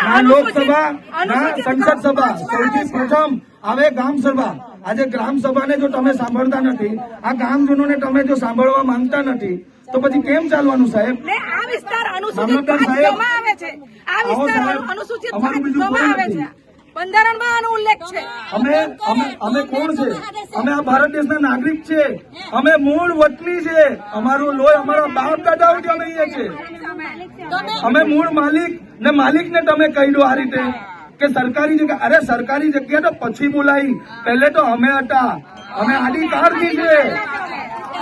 ના લોકસભા ના સંસદ સભા સૌથી પ્રથમ આવે ગ્રામ સભા. આજે ગ્રામ સભાને જો તમે સાંભળતા નથી, આ ગામજનોને તમે જો સાંભળવા માંગતા નથી, તો પછી કેમ ચાલવાનું સાહેબ? આ વિસ્તાર અનુસૂચિત જાતિમાં આવે છે. આ વિસ્તાર અનુસૂચિત જાતિમાં આવે છે. બંધારણમાં આનો ઉલ્લેખ છે. અમે કોણ છે? અમે આ ભારત દેશના નાગરિક છે. અમે મૂળ વતની છે. અમારું લોહી અમારા બાપ દાદાઓથી અમે અહીંયા છે. અમે મૂળ માલિક ને માલિકને તમે કહી દો આ રીતે કે સરકારી જગ્યા. અરે સરકારી જગ્યા તો પછી બોલાવી, પહેલે તો અમે હતા. અમે આડી કાળજી છે,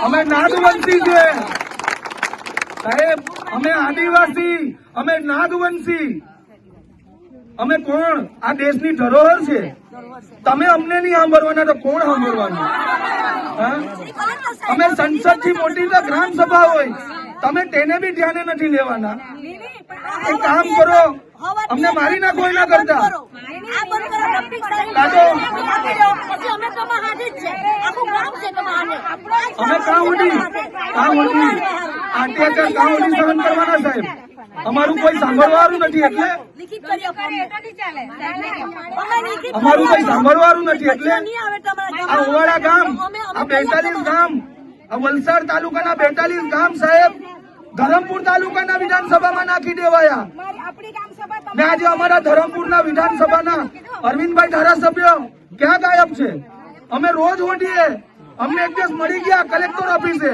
અમે નાગવંશી છે સાહેબ. અમે આદિવાસી, અમે નાગવંશી. અમે કોણ? આ દેશની ધરોહર છે. તમે અમને નહીં સાંભળવાના તો કોણ સાંભળવાનું? અમે સંસદ થી મોટી તો ગ્રામ સભા હોય, તમે તેને બી ધ્યાને નથી લેવાના. એક કામ કરો, અમને મારી નાખો એના કરતા. અમે કાં ઉડી અત્યાચાર કાં ઉડી સહન કરવાના સાહેબ? અમારું કોઈ સાંભળવાનું નથી એટલે અમારું કોઈ સાંભળવાનું નથી એટલે આ ઓવાડા ગામ, આ 42 ગામ, આ વલસાડ તાલુકાના 42 ગામ સાહેબ ધરમપુર તાલુકાના વિધાનસભામાં નાખી દેવાયા. ને આજે અમારા ધરમપુરના વિધાનસભાના અરવિંદભાઈ ધારાસભ્ય ક્યાં ગાયબ છે? અમે રોજ ઓઢીએ, અમને એક દિવસ મળી ગયા કલેક્ટર ઓફિસે,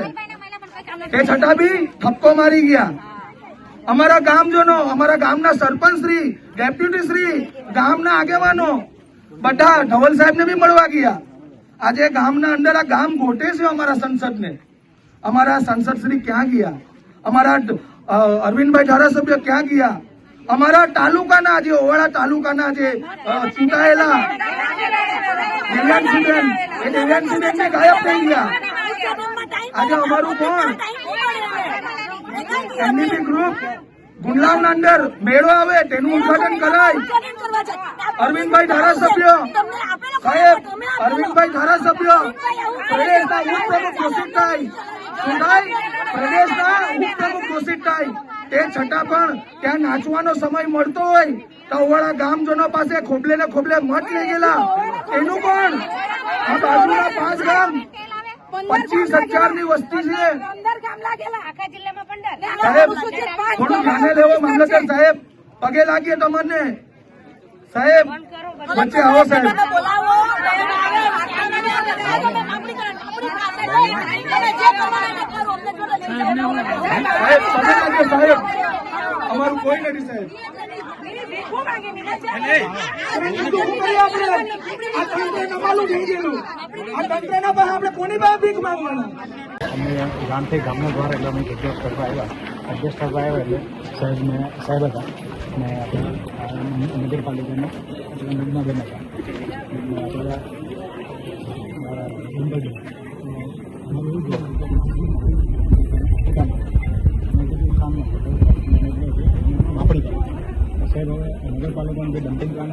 એ છતાં બી ઠપકો મારી ગયા. અમારા ગામજનો, અમારા ગામના સરપંચ શ્રી, ડેપ્યુટી શ્રી, ગામના આગેવાનો બધા ધવલ સાહેબ ને બી મળવા ગયા. આજે ગામના અંદર આ ગામ ગોટે છે અમારા સંસદને. અમારા સંસદ શ્રી ક્યાં ગયા? અમારા અરવિંદભાઈ ધારાસભ્ય ક્યાં ગયા? અમારા તાલુકાના જે ઓવાડા તાલુકાના જે ચૂંટાયેલા દિવ્યાંગ ગાયબ થઈ ગયા. આજે અમારું કોણ? એમની ગ્રુપ ગુંડલાવના અંદર મેળો આવે તેનું ઉદઘાટન કરાય. અરવિંદભાઈ ધારાસભ્ય સાહેબ, અરવિંદભાઈ ધારાસભ્ય પ્રદેશના ઉપપ્રમુખ ઘોષિત થાય, પ્રદેશના ઉપપ્રમુખ ઘોષિત થાય, તે છતાં પણ ત્યાં નાચવાનો સમય મળતો હોય તો ઓવાળા ગામજનો પાસે ખોબલે ને ખોબલે મત લઈ ગયેલા. એનું પણ આ બાજુના 5 ગામ 25,000 ની વસ્તી છે સાહેબ. થોડું ધ્યાને લેવો મામલતદાર સાહેબ, પગે લાગીએ તમને સાહેબ. વચ્ચે આવો સાહેબ. સાહેબ અમારું કોઈ નથી સાહેબ. આપણે કોની પાસે ભીખ માંગવાના? અમે ગામથી ગામના દ્વારા એટલે અમે એડજસ્ટ કરવા આવ્યા. એડજસ્ટ કરવા આવ્યા એટલે સાહેબ હતા અને નગરપાલિકાના નગરબેન હતા. સાહેબ હવે નગરપાલિકાનું જે ડમ્પિંગ પ્લાન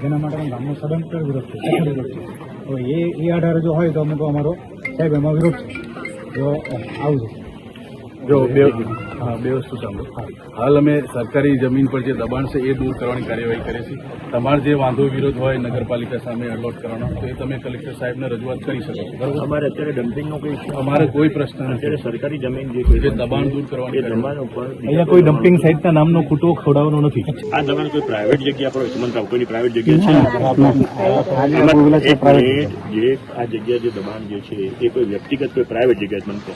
જેના માટે ગામનો સદંતર વિરોધ છે, વિરોધ છે. હવે એ આધારે જો હોય તો અમે તો અમારો સાહેબ એમાં વિરોધ છે. જો આવું છે. જો બે વસ્તુ સાંભળો. હાલ અમે સરકારી જમીન પર જે દબાણ છે એ દૂર કરવાની કાર્યવાહી કરીએ છીએ. તમારે જે વાંધો વિરોધ હોય નગરપાલિકા સામે અલોટ કરવાનો તો એ તમે કલેક્ટર સાહેબને રજૂઆત કરી શકો છો. બરાબર? અમારે અત્યારે ડમ્પિંગનો કોઈ અમારે કોઈ પ્રશ્ન નથી. અત્યારે સરકારી જમીન જે દબાણ દૂર કરવાની દબાણ ઉપર અહીંયા કોઈ ડમ્પિંગ સાઇટના નામનો ખૂટો ખોડાવવાનો નથી. આ દબાણ કોઈ પ્રાઇવેટ જગ્યા પર સુમંતરાવ કોઈની પ્રાઇવેટ જગ્યા છે? જે આ જગ્યા જે દબાણ જે છે એ કોઈ વ્યક્તિગત કોઈ પ્રાઇવેટ જગ્યા મને કહો.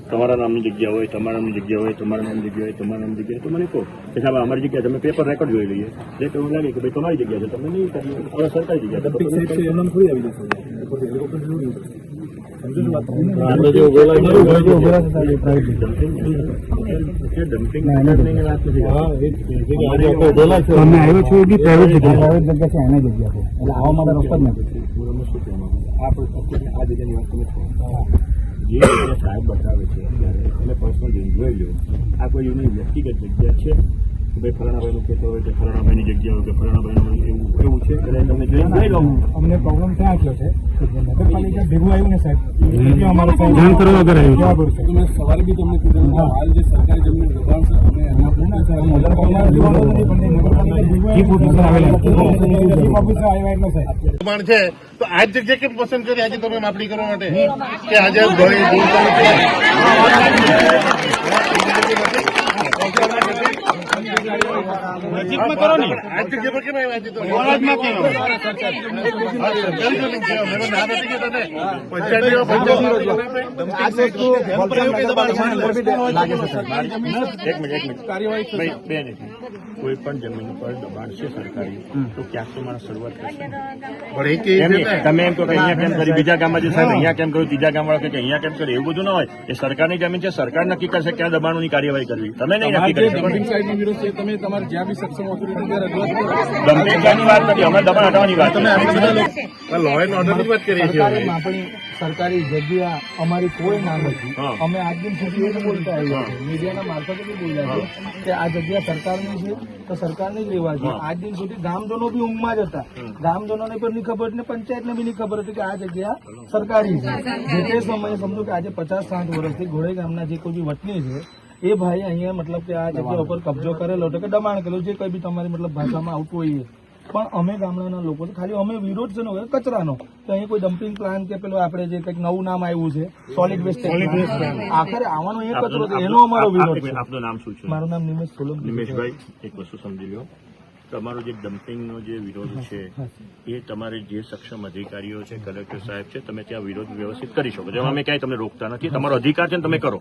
તમારા નામની જગ્યા હોય, તમારા નામની જગ્યા હોય, તમારા નામની જગ્યા હોય, તમારા નામની જગ્યા હોય તો મને કહો કે સાહેબ અમારી જગ્યા તમે પેપર રેકોર્ડ જોઈ લઈએ. જે એવું લાગે કે ભાઈ તમારી જગ્યા છે તમે નહીં કરીએ, હવે સરકારી જગ્યા છે થોડી આવી જશે. અમે આવ્યો છું એ બી પ્રાઇવેટ જગ્યા છે, એના જગ્યા છે એટલે આવા માટે રસ્તો જ નથી. આ જગ્યાની વાત તમે જે જગ્યા સાહેબ બતાવે છે અત્યારે એને પર્સનલ જોઈ લો. આ કોઈ એની વ્યક્તિગત જગ્યા છે કે ભાઈ ફલાણાભાઈનું ખેતર હોય કે ફલાણાભાઈની જગ્યા હોય કે ફલાણાભાઈનું એવું છે એટલે તમને જોઈને લઈ લો. અમને પ્રોબ્લેમ ક્યાં થયો છે કે જે નગરપાલિકા ભેગું આવ્યું ને સાહેબ એ અમારે જાણ કરવા વગર આવ્યું. સવારે બી તમને કીધું હાલ જે સરકારી જમીન દબાણ છે અમે એના પર ના નગરપાલિકા જોવાનું નથી પણ નગરપાલિકા ઓફિસર આવ્યા એટલે સાહેબ દબાણ છે તો આ જ જગ્યા કેમ પસંદ કરી આજે તમે માપણી કરવા માટે કે આજે ભય દૂર કરવું છે? નજીકમાં કરો ને આ જ જગ્યા પર કેમ આવ્યા આજે તમે? સરકારી જમીન છે અમે તો ના નથી કહેતા ને એક મિનિટ ભાઈ, બે મિનિટ. કોઈ પણ જમીન ઉપર દબાણ છે સરકારી તો ક્યાંક તો મારે શરૂઆત કરશે. પણ એ કે એમ નહીં. તમે એમ કહો કે અહીંયા કેમ કરી, બીજા ગામમાં જે સાહેબ અહીંયા કેમ કર્યું, ત્રીજા ગામવાળા કે અહીંયા કેમ કર્યું, એવું બધું ના હોય. એ સરકારની જમીન છે, સરકાર નક્કી કરશે ક્યાં દબાણોની કાર્યવાહી કરવી. તમે નહીં નક્કી કરી શકો. ડમ્પિંગ સાઇટનો વિરોધ છે તમે તમારે જ્યાં બી સક્ષમ ઓથોરિટી ત્યાં રજૂઆત કરો. ડમ્પિંગ સાઇટની વાત નથી, અમે દબાણ હટાવવાની વાત તમે આપણે બધા લોકો લો એન્ડ ઓર્ડરની વાત કરીએ છીએ સરકારી હવે. માપણી સરકારી જગ્યા અમારી કોઈ ના નથી. હા. અમે આજ દિન સુધી એવું બોલતા આવ્યા છે, મીડિયાના મારફતે બી બોલ્યા છે કે આ જગ્યા સરકારની છે તો સરકારને જ લેવા છે. આજ દિન સુધી ગામજનો બી ઊંઘમાં જ હતા. ગામજનોને પણ નહીં ખબર ને પંચાયતને બી નહીં ખબર હતી કે આ જગ્યા સરકારી છે. જે તે સમયે સમજો કે આજે 50-60 વર્ષથી ઘોડે ગામના જે કોઈ બી વતની છે એ ભાઈ અહીંયા મતલબ કે આ જગ્યા ઉપર કબજો કરેલો હતો કે દબાણ કરેલું, જે કઈ બી તમારી મતલબ ભાષામાં આવતું હોય એ. પણ અમે ગામડાના લોકો ખાલી અમે વિરોધ છે ને કચરાનો તો અહીં કોઈ ડમ્પિંગ પ્લાન કે પેલો આપણે જે કંઈક નવું નામ આવ્યું છે સોલિડ વેસ્ટ આખરે આવવાનો એ કચરો છે, એનો અમારો વિરોધ છે. આપનું નામ શું છે? મારું નામ નિમેશ સોલંકી. નિમેશભાઈ, એક વસ્તુ સમજી લો. તમારો જે ડમ્પિંગનો જે વિરોધ છે એ તમારે જે સક્ષમ અધિકારીઓ છે, કલેક્ટર સાહેબ છે, તમે ત્યાં વિરોધ વ્યવસ્થિત કરી શકો. જેમાં અમે ક્યાંય તમને રોકતા નથી. તમારો અધિકાર છે ને તમે કરો,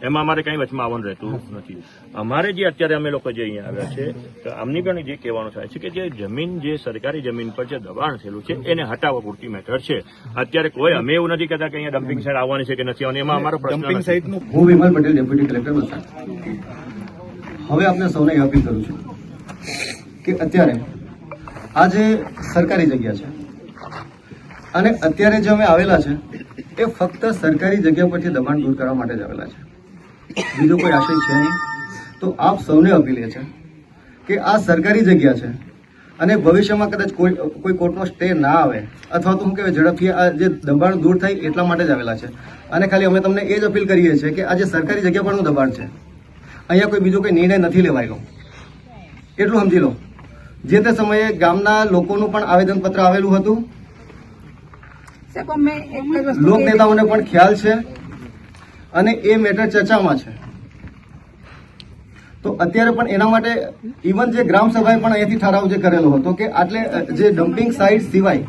એમાં અમારે કંઈ વચમાં આવવાનું રહેતું નથી. અમારે જે અત્યારે અમે લોકો જે અહીંયા આવ્યા છે તો આમની પણ જે કહેવાનું થાય છે કે જે જમીન જે સરકારી જમીન પર જે દબાણ થયેલું છે એને હટાવવા પૂરતી મેથડ છે. અત્યારે કોઈ અમે એવું નથી કહેતા કે અહીંયા ડમ્પિંગ સાઇટ આવવાની છે કે નથી આવવાની, એમાં અમારો પ્રશ્ન નથી. હું વિમલ પટેલ, ડેપ્યુટી કલેક્ટર વલસાડ. હવે આપને સૌને એ અપીલ કરું છું કે અત્યારે આ જે સરકારી જગ્યા છે અને અત્યારે જે અમે આવેલા છે એ ફક્ત સરકારી જગ્યા પરથી દબાણ દૂર કરવા માટે જ આવેલા છે, બીજો કોઈ આશય છે નહીં. તો આપ સૌને અપીલ એ છે કે આ સરકારી જગ્યા છે અને ભવિષ્યમાં કદાચ કોઈ કોર્ટનો સ્ટે ના આવે અથવા તો શું કહેવાય ઝડપથી આ જે દબાણ દૂર થાય એટલા માટે જ આવેલા છે. અને ખાલી અમે તમને એ જ અપીલ કરીએ છીએ કે આ જે સરકારી જગ્યા પરનું દબાણ છે અહીંયા કોઈ બીજો કોઈ નિર્ણય નથી લેવાયેલો, એટલું સમજી લો. જે તે સમયે ગામના લોકોનું પણ આવેદનપત્ર આવેલું હતું, લોક નેતાઓને પણ ખ્યાલ છે અને એ મેટર ચર્ચામાં છે. તો અત્યારે પણ એના માટે ઇવન જે ગ્રામ સભાએ પણ અહીંયાથી ઠરાવ જે કરેલો હતો કે આટલે જે ડમ્પિંગ સાઇટ સિવાય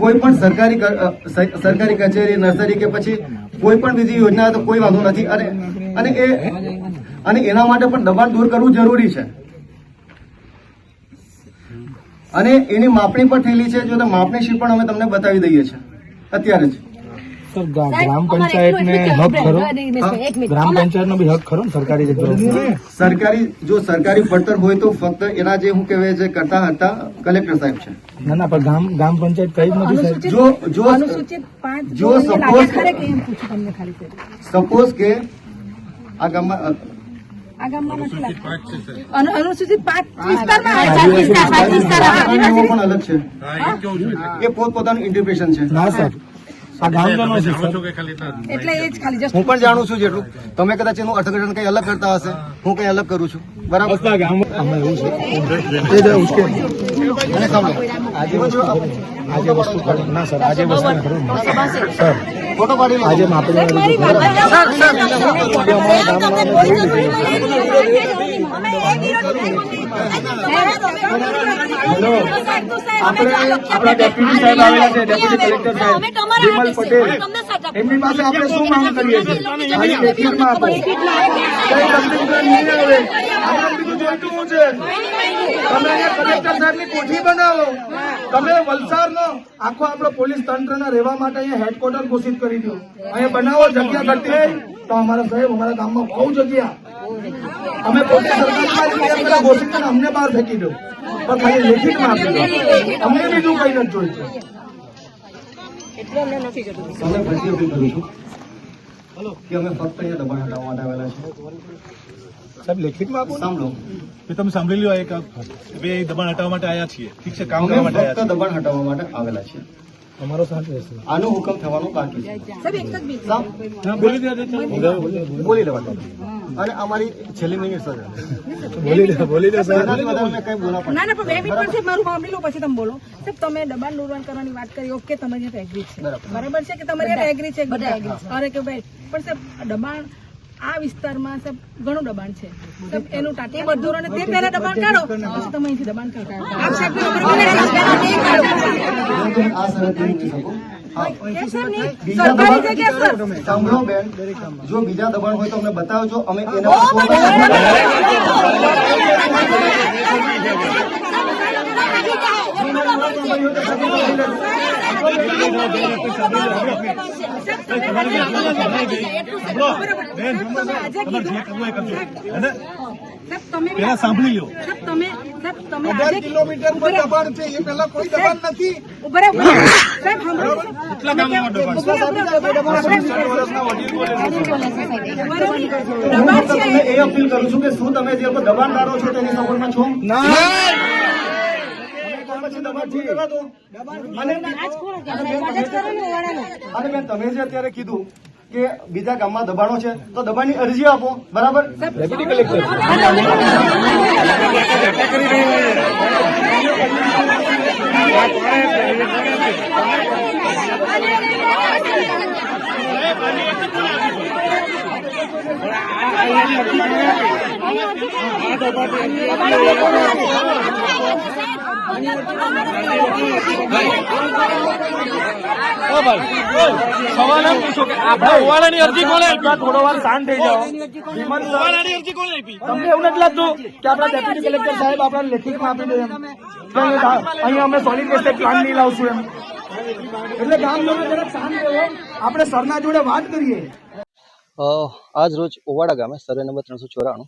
કોઈ પણ સરકારી કચેરી, નર્સરી કે પછી કોઈ પણ બીજી યોજના તો કોઈ વાંધો નથી. અને એના માટે પણ દબાણ દૂર કરવું જરૂરી છે. અને એની માપણી પણ થયેલી છે. જો માપણી શીટ પણ અમે તમને બતાવી દઈએ છીએ અત્યારે જ. સર ગ્રામ પંચાયતને હક ખરો, ગ્રામ પંચાયતનો બી હક ખરો ને સરકારી જગ્યા. સરકારી પડતર હોય તો ફક્ત એના જે હું કહેવાય છે કરતા હતા કલેક્ટર સાહેબ છે. ના ના પણ ગ્રામ પંચાયત કઈ જ નથી સાહેબ. જો સપોઝ કે આ ગામમાં અનુસૂચિત 5 વિસ્તારમાં પણ અલગ છે, એ પોતપોતાનું ઇન્ટરપ્રિટેશન છે. ના સર આ ગામજનો છે સર. એટલે એ જ ખાલી હું પણ જાણું છું જેટલું. તમે કદાચ એનું અર્થઘટન કઈ અલગ કરતા હશે, હું કઈ અલગ કરું છું, બરાબર? આમાં એવું છે અને સાંભળો, આજે વસ્તુ ના સર આજે વસ્તુ ખરું સર ફોટો પાડી લો. આજે માપણી આપણા ડેપ્યુટી સાહેબ આવેલા છે, ડેપ્યુટી કલેક્ટર સાહેબ વિમલ પટેલ, એમની પાસે આપણે શું માંગ કરીએ છીએ? ખાલી લેખિતમાં આપો. કઈ ડમ્પિંગ પ્લાન નહીં આવે. આપણે બીજું જોઈતું શું છે? તમે અહીંયા કલેક્ટર સાહેબની કોઠી બનાવો. તમે વલસાડનો આખો આપણો પોલીસ તંત્રના રહેવા માટે અહીંયા હેડક્વાર્ટર ઘોષિત કરી દો. અહીંયા બનાવો, જગ્યા ઘટતી હોય તો અમારા સાહેબ અમારા ગામમાં બહુ જગ્યા, અમે પોતે સરકારમાં ઘોષિત કરીને અમને બહાર ફેંકી દો. પણ ખાલી લેખિતમાં આપી દો. અમને બીજું કઈ નથી જોઈતું. તમને ફરીથી અપીલ કરું છું કે અમે ફક્ત અહીંયા દબાણ હટાવવા માટે આવેલા છે. સાહેબ લેખિતમાં આપો ને. સાંભળો, તમે સાંભળી લો એક બે દબાણ હટાવવા માટે આવ્યા છીએ, ઠીક છે, કામ અમે કરવા માટે ફક્ત આવ્યા દબાણ હટાવવા માટે આવેલા છીએ. અમારો સાથ રહેશે. આનો હુકમ થવાનો બાકી છે. સાહેબ એક જ મિનિટ સામ- બોલી દેવા અને અમારી છેલ્લી મિનિટ સર બોલી દે સાહેબ. એનાથી વધારે મેં કંઈ બોલા પણ ના ના પણ 2 મિનિટ પછી મારું સાંભળી લો પછી તમે બોલો. સાહેબ તમે દબાણ દૂરવાન કરવાની વાત કરી, ઓકે તમારી સાથે એગ્રી છે, બરાબર છે કે તમારી સાથે એગ્રી છે, બધા એગ્રી છે, અરે કે ભાઈ પણ સાહેબ દબાણ આ વિસ્તારમાં સાહેબ ઘણું દબાણ છે સાહેબ, એનું ટાટી બધું અને તે પહેલા દબાણ કાઢો પછી તમે અહીંથી દબાણ કાઢો. આક્ષેપ નહીં આ સરહદ નહીં મૂકી શકો. હા, બીજા સરકારી દબાણ- જગ્યા સર સાંભળો બેન, જો બીજા દબાણ હોય તો અમને બતાવજો, અમે એના પર પેલા સાંભળી લો. તમે 18 કિલોમીટર પર દબાણ છે, એ પહેલા કોઈ દબાણ નથી. હું તમને એ અપીલ કરું છું કે શું તમે જે લોકો દબાણદારો છો તેની સપોર્ટમાં છો? પછી દબાણ ઠીક કરવા દો. અને બેન તમે જે અત્યારે કીધું કે બીજા ગામમાં દબાણો છે તો દબાણની અરજી આપો, બરાબર? ડેપ્યુટી કલેક્ટર સવાલ એમ પૂછો કે આપણા ઓવાળાની અરજી કોને આપી? થોડો વાર શાંત થઈ જાઓ. ઓવાળાની અરજી કોને આપી? તમને એવું નથી લાગતું કે આપણા ડેપ્યુટી કલેક્ટર સાહેબ આપણા લેખિતમાં આપી દે એમ કે અહીંયા અમે સોલિડ વેસ્ટ પ્લાન નહીં લાવશું એમ? એટલે ગામજનો જરાક શાંત રહો, આપણે સરના જોડે વાત કરીએ. આજ રોજ ઓવાડા ગામે સર્વે નંબર 394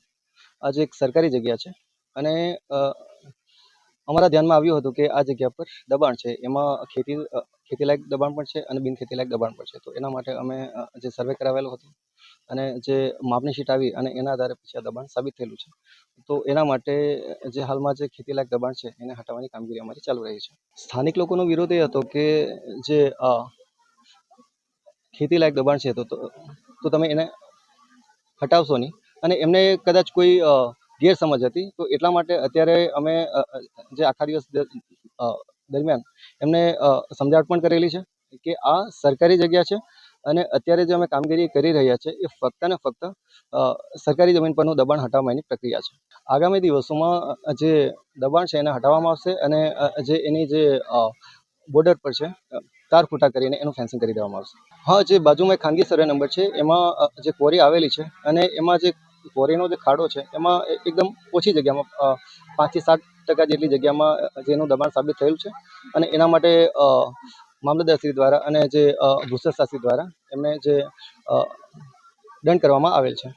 આજે એક સરકારી જગ્યા છે અને અમારા ધ્યાનમાં આવ્યું હતું કે આ જગ્યા પર દબાણ છે, એમાં ખેતીલાયક દબાણ પણ છે અને બિન ખેતીલાયક દબાણ પણ છે. તો એના માટે અમે જે સર્વે કરાવેલો હતો અને જે માપની શીટ આવી અને એના આધારે પછી આ દબાણ સાબિત થયેલું છે. તો એના માટે જે હાલમાં જે ખેતીલાયક દબાણ છે એને હટાવવાની કામગીરી અમારી ચાલુ રહી છે. સ્થાનિક લોકોનો વિરોધ એ હતો કે જે ખેતીલાયક દબાણ છે તો તમે એને હટાવશો નહીં અને એમને કદાચ કોઈ ગેરસમજ હતી, તો એટલા માટે અત્યારે અમે જે આખા દિવસ દરમિયાન એમને સમજાવટ પણ કરેલી છે કે આ સરકારી જગ્યા છે અને અત્યારે જે અમે કામગીરી કરી રહ્યા છે એ ફક્ત ને ફક્ત સરકારી જમીન પરનું દબાણ હટાવવાની પ્રક્રિયા છે. આગામી દિવસોમાં જે દબાણ છે એને હટાવવામાં આવશે અને જે એની જે બોર્ડર પર છે તાર ફૂટા કરીને એનું ફેન્સિંગ કરી દેવામાં આવશે. હા, જે બાજુમાં ખાનગી સર્વે નંબર છે એમાં જે ક્વોરી આવેલી છે અને એમાં જે ક્વોરીનો જે ખાડો છે એમાં એકદમ ઓછી જગ્યામાં 5 થી 7% જેટલી જગ્યામાં જેનું દબાણ સાબિત થયેલું છે અને એના માટે મામલતદારશ્રી દ્વારા અને જે ભૂસ્તરશાસ્ત્રી દ્વારા એમને જે દંડ કરવામાં આવેલ છે.